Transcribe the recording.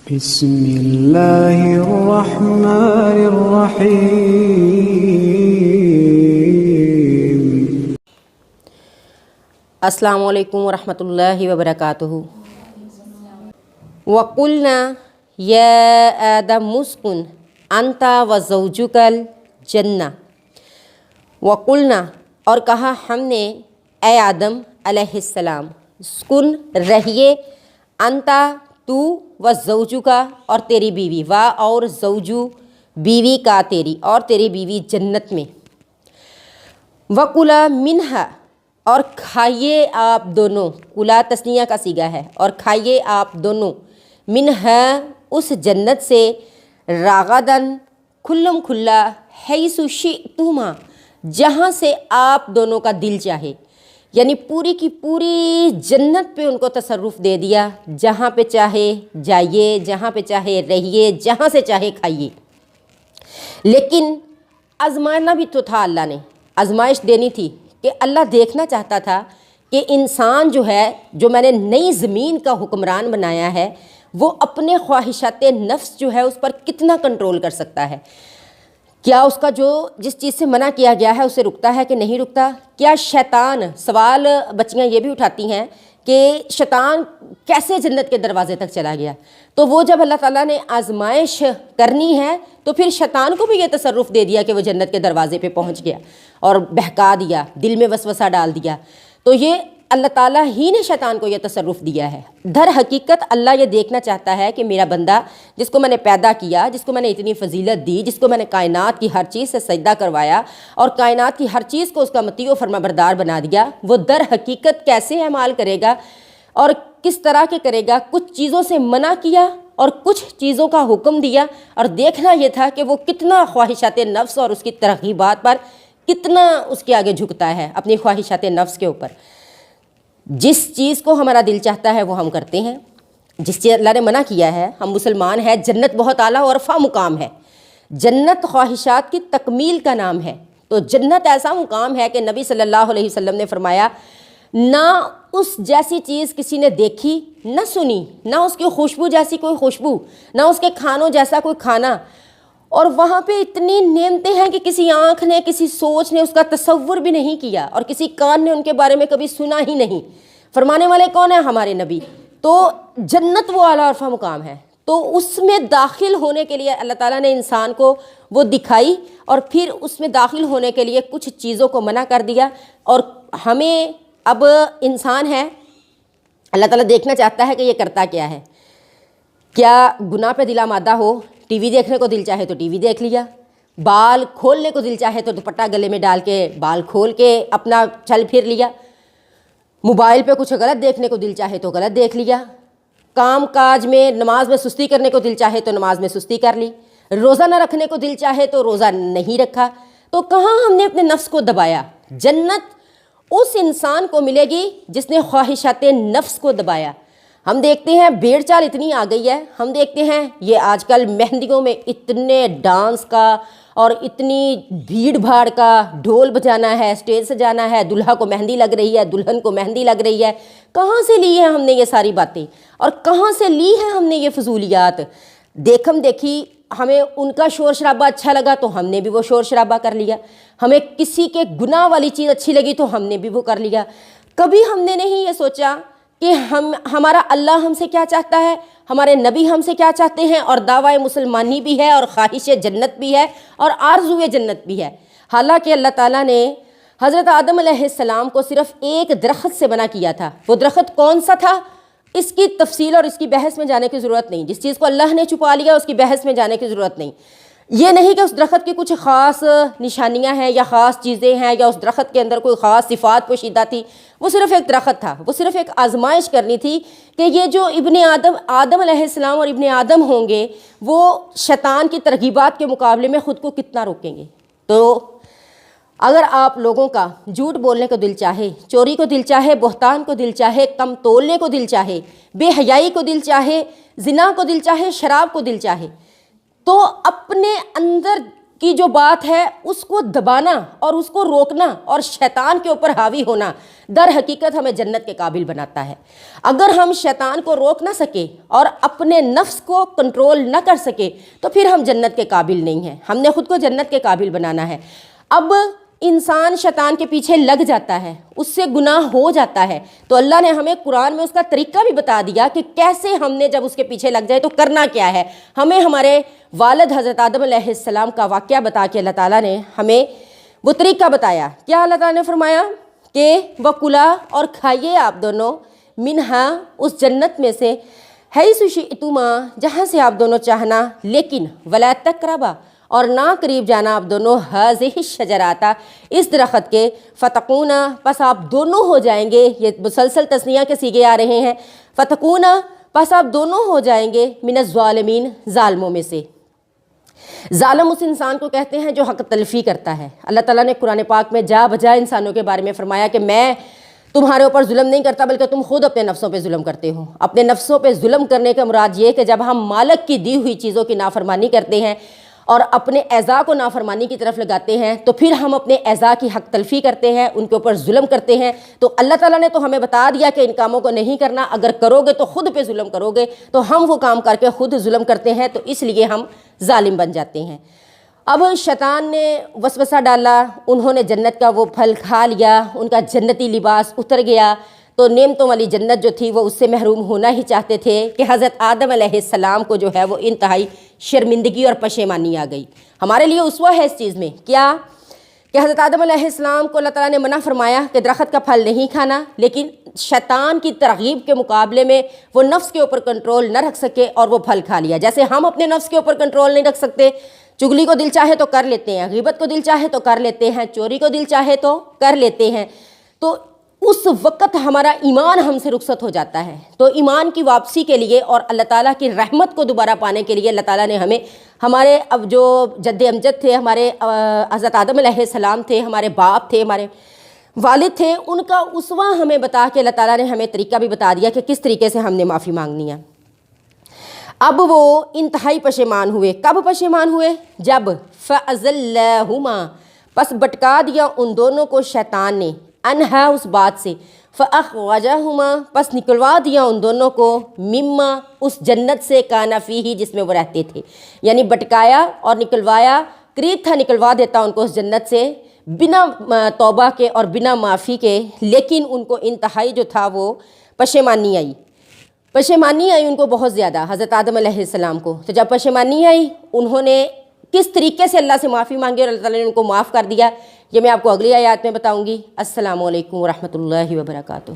بسم اللہ الرحمن الرحیم۔ السلام علیکم ورحمۃ اللہ وبرکاتہ۔ وَقُلْنَا يَا آدَمُ اسْكُنْ أَنْتَ وَزَوْجُكَ الْجَنَّةَ۔ وَقُلْنَا اور کہا ہم نے اے آدم علیہ السلام، اسکن رہیے، انتا تو و زوجو کا اور تیری بیوی، وا اور زوجو بیوی کا تیری اور تیری بیوی جنت میں، وَكُلَا مِنْهَا اور کھائیے آپ دونوں، کلا تسنیہ کا صیغہ ہے، اور کھائیے آپ دونوں، منہا اس جنت سے، راغدن کھلم کھلا، حیث شئتما جہاں سے آپ دونوں کا دل چاہے، یعنی پوری کی پوری جنت پہ ان کو تصرف دے دیا، جہاں پہ چاہے جائیے، جہاں پہ چاہے رہیے، جہاں سے چاہے کھائیے۔ لیکن آزمانا بھی تو تھا، اللہ نے آزمائش دینی تھی کہ اللہ دیکھنا چاہتا تھا کہ انسان جو ہے، جو میں نے نئی زمین کا حکمران بنایا ہے، وہ اپنے خواہشات نفس جو ہے اس پر کتنا کنٹرول کر سکتا ہے۔ کیا اس کا جو جس چیز سے منع کیا گیا ہے اسے رکتا ہے کہ نہیں رکتا؟ کیا شیطان، سوال بچیاں یہ بھی اٹھاتی ہیں کہ شیطان کیسے جنت کے دروازے تک چلا گیا؟ تو وہ جب اللہ تعالیٰ نے آزمائش کرنی ہے تو پھر شیطان کو بھی یہ تصرف دے دیا کہ وہ جنت کے دروازے پہ پہنچ گیا اور بہکا دیا، دل میں وسوسہ ڈال دیا۔ تو یہ اللہ تعالیٰ ہی نے شیطان کو یہ تصرف دیا ہے۔ در حقیقت اللہ یہ دیکھنا چاہتا ہے کہ میرا بندہ جس کو میں نے پیدا کیا، جس کو میں نے اتنی فضیلت دی، جس کو میں نے کائنات کی ہر چیز سے سجدہ کروایا اور کائنات کی ہر چیز کو اس کا مطیع و فرما بردار بنا دیا، وہ در حقیقت کیسے اعمال کرے گا اور کس طرح کے کرے گا؟ کچھ چیزوں سے منع کیا اور کچھ چیزوں کا حکم دیا، اور دیکھنا یہ تھا کہ وہ کتنا خواہشات نفس اور اس کی ترغیبات پر کتنا اس کے آگے جھکتا ہے، اپنی خواہشات نفس کے اوپر۔ جس چیز کو ہمارا دل چاہتا ہے وہ ہم کرتے ہیں، جس چیز اللہ نے منع کیا ہے، ہم مسلمان ہیں، جنت بہت اعلیٰ اور رفع مقام ہے، جنت خواہشات کی تکمیل کا نام ہے۔ تو جنت ایسا مقام ہے کہ نبی صلی اللہ علیہ وسلم نے فرمایا، نہ اس جیسی چیز کسی نے دیکھی نہ سنی، نہ اس کی خوشبو جیسی کوئی خوشبو، نہ اس کے کھانوں جیسا کوئی کھانا، اور وہاں پہ اتنی نعمتیں ہیں کہ کسی آنکھ نے، کسی سوچ نے اس کا تصور بھی نہیں کیا، اور کسی کان نے ان کے بارے میں کبھی سنا ہی نہیں۔ فرمانے والے کون ہیں؟ ہمارے نبی۔ تو جنت وہ اعلیٰ عرفہ مقام ہے، تو اس میں داخل ہونے کے لیے اللہ تعالیٰ نے انسان کو وہ دکھائی، اور پھر اس میں داخل ہونے کے لیے کچھ چیزوں کو منع کر دیا۔ اور ہمیں اب انسان ہے، اللہ تعالیٰ دیکھنا چاہتا ہے کہ یہ کرتا کیا ہے۔ کیا گناہ پہ دل آمادہ ہو؟ ٹی وی دیکھنے کو دل چاہے تو ٹی وی دیکھ لیا، بال کھولنے کو دل چاہے تو دوپٹہ گلے میں ڈال کے بال کھول کے اپنا چل پھر لیا، موبائل پہ کچھ غلط دیکھنے کو دل چاہے تو غلط دیکھ لیا، کام کاج میں نماز میں سستی کرنے کو دل چاہے تو نماز میں سستی کر لی، روزہ نہ رکھنے کو دل چاہے تو روزہ نہیں رکھا۔ تو کہاں ہم نے اپنے نفس کو دبایا؟ جنت اس انسان کو ملے گی جس نے خواہشات نفس کو دبایا۔ ہم دیکھتے ہیں بھیڑ چال اتنی آ گئی ہے، ہم دیکھتے ہیں یہ آج کل مہندیوں میں اتنے ڈانس کا اور اتنی بھیڑ بھاڑ کا، ڈھول بجانا ہے، اسٹیج سجانا ہے، دلہا کو مہندی لگ رہی ہے، دلہن کو مہندی لگ رہی ہے۔ کہاں سے لی ہے ہم نے یہ ساری باتیں، اور کہاں سے لی ہے ہم نے یہ فضولیات؟ دیکھم دیکھی، ہمیں ان کا شور شرابہ اچھا لگا تو ہم نے بھی وہ شور شرابہ کر لیا، ہمیں کسی کے گناہ والی چیز اچھی لگی تو ہم نے بھی وہ کر لیا۔ کبھی ہم نے نہیں یہ سوچا کہ ہمارا اللہ ہم سے کیا چاہتا ہے، ہمارے نبی ہم سے کیا چاہتے ہیں، اور دعوی مسلمانی بھی ہے، اور خواہش جنت بھی ہے، اور آرزو جنت بھی ہے۔ حالانکہ اللہ تعالیٰ نے حضرت آدم علیہ السلام کو صرف ایک درخت سے منع کیا تھا۔ وہ درخت کون سا تھا؟ اس کی تفصیل اور اس کی بحث میں جانے کی ضرورت نہیں، جس چیز کو اللہ نے چھپا لیا اس کی بحث میں جانے کی ضرورت نہیں۔ یہ نہیں کہ اس درخت کی کچھ خاص نشانیاں ہیں یا خاص چیزیں ہیں یا اس درخت کے اندر کوئی خاص صفات پوشیدہ تھی، وہ صرف ایک درخت تھا، وہ صرف ایک آزمائش کرنی تھی کہ یہ جو ابن آدم علیہ السلام اور ابن آدم ہوں گے وہ شیطان کی ترغیبات کے مقابلے میں خود کو کتنا روکیں گے۔ تو اگر آپ لوگوں کا جھوٹ بولنے کو دل چاہے، چوری کو دل چاہے، بہتان کو دل چاہے، کم تولنے کو دل چاہے، بے حیائی کو دل چاہے، زنا کو دل چاہے، شراب کو دل چاہے، تو اپنے اندر کی جو بات ہے اس کو دبانا اور اس کو روکنا اور شیطان کے اوپر حاوی ہونا در حقیقت ہمیں جنت کے قابل بناتا ہے۔ اگر ہم شیطان کو روک نہ سکے اور اپنے نفس کو کنٹرول نہ کر سکے تو پھر ہم جنت کے قابل نہیں ہیں۔ ہم نے خود کو جنت کے قابل بنانا ہے۔ اب انسان شیطان کے پیچھے لگ جاتا ہے، اس سے گناہ ہو جاتا ہے، تو اللہ نے ہمیں قرآن میں اس کا طریقہ بھی بتا دیا کہ کیسے ہم نے جب اس کے پیچھے لگ جائے تو کرنا کیا ہے۔ ہمیں ہمارے والد حضرت آدم علیہ السلام کا واقعہ بتا کے اللہ تعالیٰ نے ہمیں وہ طریقہ بتایا۔ کیا اللہ تعالیٰ نے فرمایا کہ وَکُلَا اور کھائیے آپ دونوں منہا اس جنت میں سے حیث شئتما جہاں سے آپ دونوں چاہنا، لیکن ولا تقربا اور نہ قریب جانا آپ دونوں ہذہ الشجرۃ اس درخت کے، فتکونا پس آپ دونوں ہو جائیں گے، یہ مسلسل تثنیہ کے صیغے آ رہے ہیں، فتکونا پس آپ دونوں ہو جائیں گے من الظالمین ظالموں میں سے۔ ظالم اس انسان کو کہتے ہیں جو حق تلفی کرتا ہے۔ اللہ تعالیٰ نے قرآن پاک میں جا بجا انسانوں کے بارے میں فرمایا کہ میں تمہارے اوپر ظلم نہیں کرتا بلکہ تم خود اپنے نفسوں پہ ظلم کرتے ہو۔ اپنے نفسوں پہ ظلم کرنے کا مراد یہ کہ جب ہم مالک کی دی ہوئی چیزوں کی نافرمانی کرتے ہیں اور اپنے اعضاء کو نافرمانی کی طرف لگاتے ہیں تو پھر ہم اپنے اعضاء کی حق تلفی کرتے ہیں، ان کے اوپر ظلم کرتے ہیں۔ تو اللہ تعالیٰ نے تو ہمیں بتا دیا کہ ان کاموں کو نہیں کرنا، اگر کرو گے تو خود پہ ظلم کرو گے، تو ہم وہ کام کر کے خود ظلم کرتے ہیں، تو اس لیے ہم ظالم بن جاتے ہیں۔ اب شیطان نے وسوسہ ڈالا، انہوں نے جنت کا وہ پھل کھا لیا، ان کا جنتی لباس اتر گیا، تو نعمتوں والی جنت جو تھی وہ اس سے محروم ہونا ہی چاہتے تھے کہ حضرت آدم علیہ السلام کو جو ہے وہ انتہائی شرمندگی اور پشیمانی آ گئی۔ ہمارے لیے اسوہ ہے اس چیز میں کیا کہ حضرت آدم علیہ السلام کو اللہ تعالیٰ نے منع فرمایا کہ درخت کا پھل نہیں کھانا، لیکن شیطان کی ترغیب کے مقابلے میں وہ نفس کے اوپر کنٹرول نہ رکھ سکے اور وہ پھل کھا لیا۔ جیسے ہم اپنے نفس کے اوپر کنٹرول نہیں رکھ سکتے، چگلی کو دل چاہے تو کر لیتے ہیں، غیبت کو دل چاہے تو کر لیتے ہیں، چوری کو دل چاہے تو کر لیتے ہیں، تو اس وقت ہمارا ایمان ہم سے رخصت ہو جاتا ہے۔ تو ایمان کی واپسی کے لیے اور اللہ تعالیٰ کی رحمت کو دوبارہ پانے کے لیے اللہ تعالیٰ نے ہمیں ہمارے اب جو جد امجد تھے، ہمارے حضرت آدم علیہ السلام تھے، ہمارے باپ تھے، ہمارے والد تھے، ان کا اسوہ ہمیں بتا کے اللہ تعالیٰ نے ہمیں طریقہ بھی بتا دیا کہ کس طریقے سے ہم نے معافی مانگنی ہے۔ اب وہ انتہائی پشیمان ہوئے۔ کب پشیمان ہوئے؟ جب فَأَزَلَّهُمَا پس بٹکا دیا ان دونوں کو شیطان نے، انہا اس بات سے، فَأَخْرَجَهُمَا پس نکلوا دیا ان دونوں کو، مما اس جنت سے، کانا فیہ جس میں وہ رہتے تھے، یعنی بٹکایا اور نکلوایا، قریب تھا نکلوا دیتا ان کو اس جنت سے بنا توبہ کے اور بنا معافی کے، لیکن ان کو انتہائی جو تھا وہ پشیمانی آئی ان کو بہت زیادہ، حضرت آدم علیہ السلام کو۔ تو جب پشیمانی آئی، انہوں نے کس طریقے سے اللہ سے معافی مانگی اور اللہ تعالیٰ نے ان کو معاف کر دیا، یہ میں آپ کو اگلی آیات میں بتاؤں گی۔ السلام علیکم ورحمۃ اللہ وبرکاتہ۔